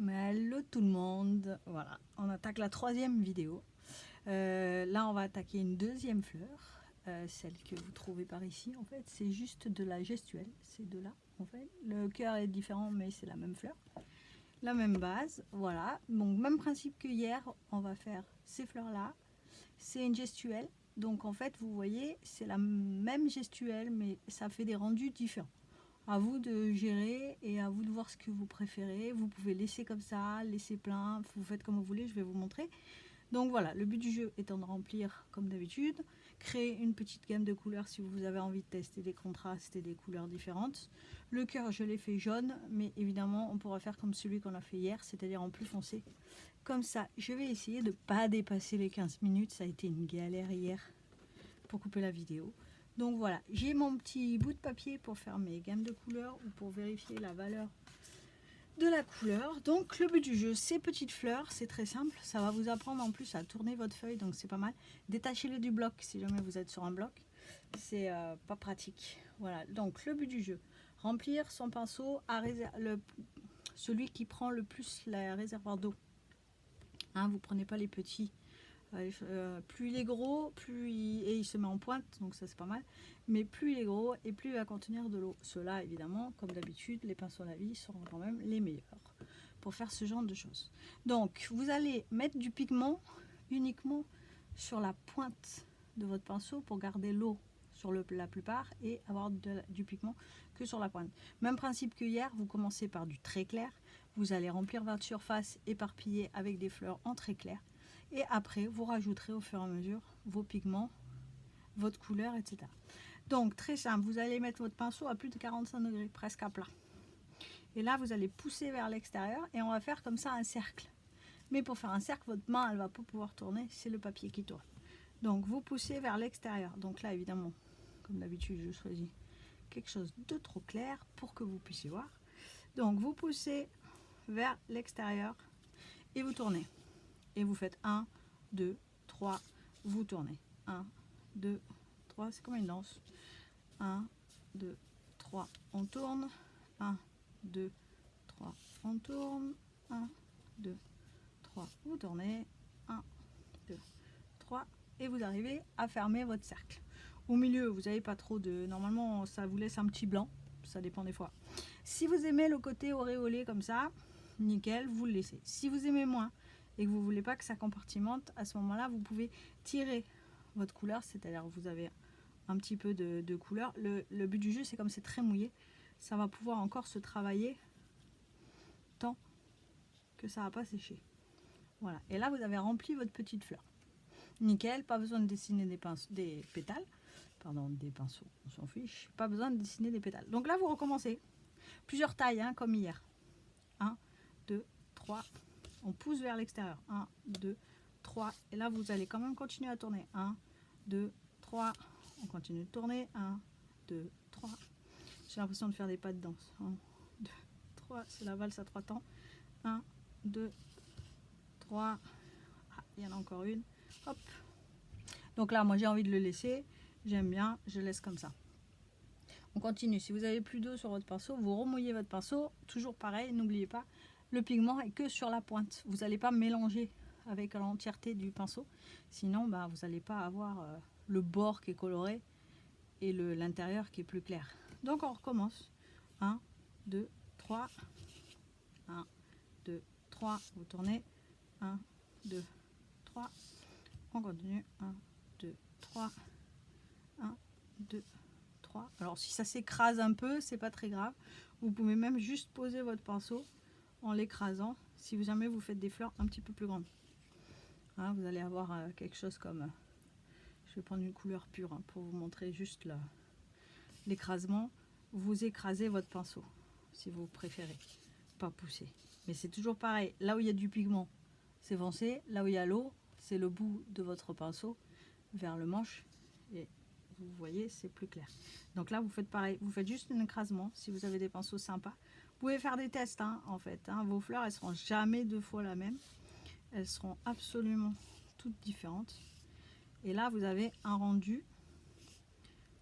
Mais hello tout le monde, voilà, on attaque la troisième vidéo. Là on va attaquer une deuxième fleur, celle que vous trouvez par ici en fait, c'est juste de la gestuelle, c'est de là en fait. Le cœur est différent mais c'est la même fleur, la même base, voilà. Donc même principe que hier, on va faire ces fleurs là, c'est une gestuelle. Donc en fait vous voyez c'est la même gestuelle mais ça fait des rendus différents. À vous de gérer et à vous de voir ce que vous préférez. Vous pouvez laisser comme ça, laisser plein, vous faites comme vous voulez, je vais vous montrer. Donc voilà, le but du jeu étant de remplir comme d'habitude, créer une petite gamme de couleurs si vous avez envie de tester des contrastes et des couleurs différentes. Le cœur, je l'ai fait jaune, mais évidemment, on pourra faire comme celui qu'on a fait hier, c'est-à-dire en plus foncé. Comme ça, je vais essayer de ne pas dépasser les 15 minutes, ça a été une galère hier pour couper la vidéo. Donc voilà, j'ai mon petit bout de papier pour faire mes gammes de couleurs ou pour vérifier la valeur de la couleur. Donc le but du jeu, ces petites fleurs, c'est très simple. Ça va vous apprendre en plus à tourner votre feuille, donc c'est pas mal. Détachez-les du bloc si jamais vous êtes sur un bloc. C'est pas pratique. Voilà, donc le but du jeu, remplir son pinceau à celui qui prend le plus la réservoir d'eau. Hein, vous prenez pas les petits. Plus il est gros, et il se met en pointe, donc ça c'est pas mal. Mais plus il est gros et plus il va contenir de l'eau. Ceux-là, évidemment, comme d'habitude, les pinceaux à vie seront quand même les meilleurs pour faire ce genre de choses. Donc, vous allez mettre du pigment uniquement sur la pointe de votre pinceau pour garder l'eau sur la plupart et avoir du pigment que sur la pointe. Même principe que hier, vous commencez par du très clair. Vous allez remplir votre surface éparpillée avec des fleurs en très clair. Et après, vous rajouterez au fur et à mesure vos pigments, votre couleur, etc. Donc, très simple, vous allez mettre votre pinceau à plus de 45 degrés, presque à plat. Et là, vous allez pousser vers l'extérieur et on va faire comme ça un cercle. Mais pour faire un cercle, votre main, elle ne va pas pouvoir tourner, c'est le papier qui tourne. Donc, vous poussez vers l'extérieur. Donc là, évidemment, comme d'habitude, je choisis quelque chose de trop clair pour que vous puissiez voir. Donc, vous poussez vers l'extérieur et vous tournez. Et vous faites 1, 2, 3, vous tournez. 1, 2, 3, c'est comme une danse. 1, 2, 3, on tourne. 1, 2, 3, on tourne. 1, 2, 3, vous tournez. 1, 2, 3, et vous arrivez à fermer votre cercle. Au milieu, vous n'avez pas trop de... Normalement, ça vous laisse un petit blanc. Ça dépend des fois. Si vous aimez le côté auréolé comme ça, nickel, vous le laissez. Si vous aimez moins et que vous ne voulez pas que ça compartimente, à ce moment-là, vous pouvez tirer votre couleur, c'est-à-dire vous avez un petit peu de couleur. Le but du jeu, c'est comme c'est très mouillé, ça va pouvoir encore se travailler tant que ça ne va pas sécher. Voilà, et là, vous avez rempli votre petite fleur. Nickel, pas besoin de dessiner des pétales, pardon, des pinceaux, on s'en fiche, pas besoin de dessiner des pétales. Donc là, vous recommencez. Plusieurs tailles, hein, comme hier. 1, 2, 3, on pousse vers l'extérieur. 1, 2, 3. Et là, vous allez quand même continuer à tourner. 1, 2, 3. On continue de tourner. 1, 2, 3. J'ai l'impression de faire des pas de danse. 1, 2, 3. C'est la valse à 3 temps. 1, 2, 3. Ah, il y en a encore une. Hop. Donc là, moi, j'ai envie de le laisser. J'aime bien. Je laisse comme ça. On continue. Si vous avez plus d'eau sur votre pinceau, vous remouillez votre pinceau. Toujours pareil, n'oubliez pas, le pigment est que sur la pointe. Vous n'allez pas mélanger avec l'entièreté du pinceau. Sinon, bah, vous n'allez pas avoir le bord qui est coloré et l'intérieur qui est plus clair. Donc on recommence. 1, 2, 3. 1, 2, 3. Vous tournez. 1, 2, 3. On continue. 1, 2, 3. 1, 2, 3. Alors si ça s'écrase un peu, c'est pas très grave. Vous pouvez même juste poser votre pinceau en l'écrasant si jamais vous faites des fleurs un petit peu plus grandes. Hein, vous allez avoir quelque chose comme... je vais prendre une couleur pure hein, pour vous montrer juste l'écrasement. Vous écrasez votre pinceau si vous préférez, pas pousser. Mais c'est toujours pareil, là où il y a du pigment, c'est foncé. Là où il y a l'eau, c'est le bout de votre pinceau vers le manche. Et vous voyez, c'est plus clair. Donc là, vous faites pareil. Vous faites juste un écrasement si vous avez des pinceaux sympas. Vous pouvez faire des tests, hein, en fait. Hein. Vos fleurs, elles seront jamais deux fois la même. Elles seront absolument toutes différentes. Et là, vous avez un rendu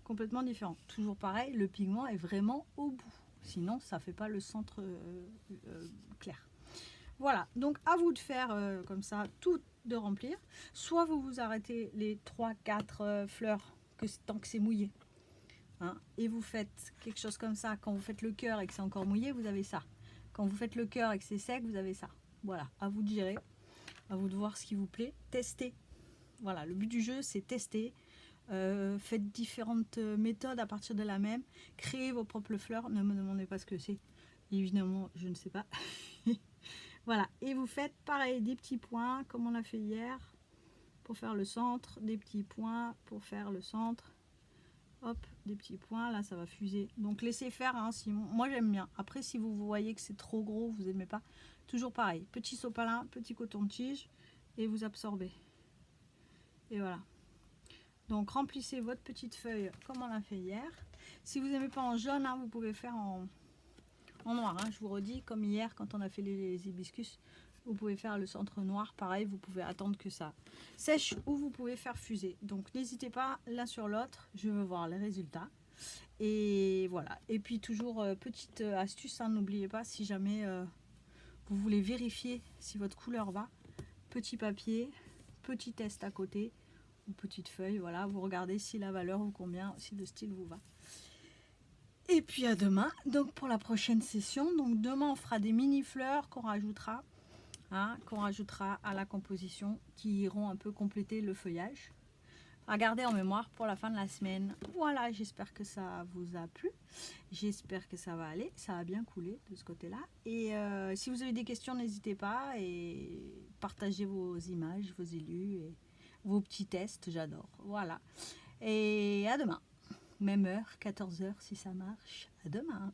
complètement différent. Toujours pareil, le pigment est vraiment au bout. Sinon, ça ne fait pas le centre clair. Voilà, donc à vous de faire comme ça, tout de remplir. Soit vous vous arrêtez les 3-4 fleurs tant que c'est mouillé. Hein, et vous faites quelque chose comme ça. Quand vous faites le cœur et que c'est encore mouillé, vous avez ça. Quand vous faites le cœur et que c'est sec, vous avez ça. Voilà, à vous de gérer, à vous de voir ce qui vous plaît. Testez. Voilà, le but du jeu, c'est tester. Faites différentes méthodes à partir de la même. Créez vos propres fleurs. Ne me demandez pas ce que c'est. Évidemment, je ne sais pas. Voilà, et vous faites pareil, des petits points comme on a fait hier pour faire le centre, des petits points pour faire le centre. Hop, des petits points, là ça va fuser. Donc laissez faire, hein, si, moi j'aime bien. Après si vous voyez que c'est trop gros, vous n'aimez pas, toujours pareil. Petit sopalin, petit coton-tige et vous absorbez. Et voilà. Donc remplissez votre petite feuille comme on l'a fait hier. Si vous n'aimez pas en jaune, hein, vous pouvez faire en noir, hein, je vous redis, comme hier quand on a fait les hibiscus, vous pouvez faire le centre noir, pareil, vous pouvez attendre que ça sèche ou vous pouvez faire fuser. Donc n'hésitez pas l'un sur l'autre, je veux voir les résultats. Et voilà, et puis toujours petite astuce, hein, n'oubliez pas, si jamais vous voulez vérifier si votre couleur va, petit papier, petit test à côté, ou petite feuille, voilà, vous regardez si la valeur vous convient, si le style vous va. Et puis à demain, donc pour la prochaine session. Donc demain on fera des mini fleurs qu'on rajoutera, hein, à la composition, qui iront un peu compléter le feuillage. À garder en mémoire pour la fin de la semaine. Voilà, j'espère que ça vous a plu. J'espère que ça va aller, ça a bien coulé de ce côté-là. Et si vous avez des questions, n'hésitez pas et partagez vos images, vos élus et vos petits tests, j'adore. Voilà. Et à demain. Même heure, 14 h si ça marche. À demain.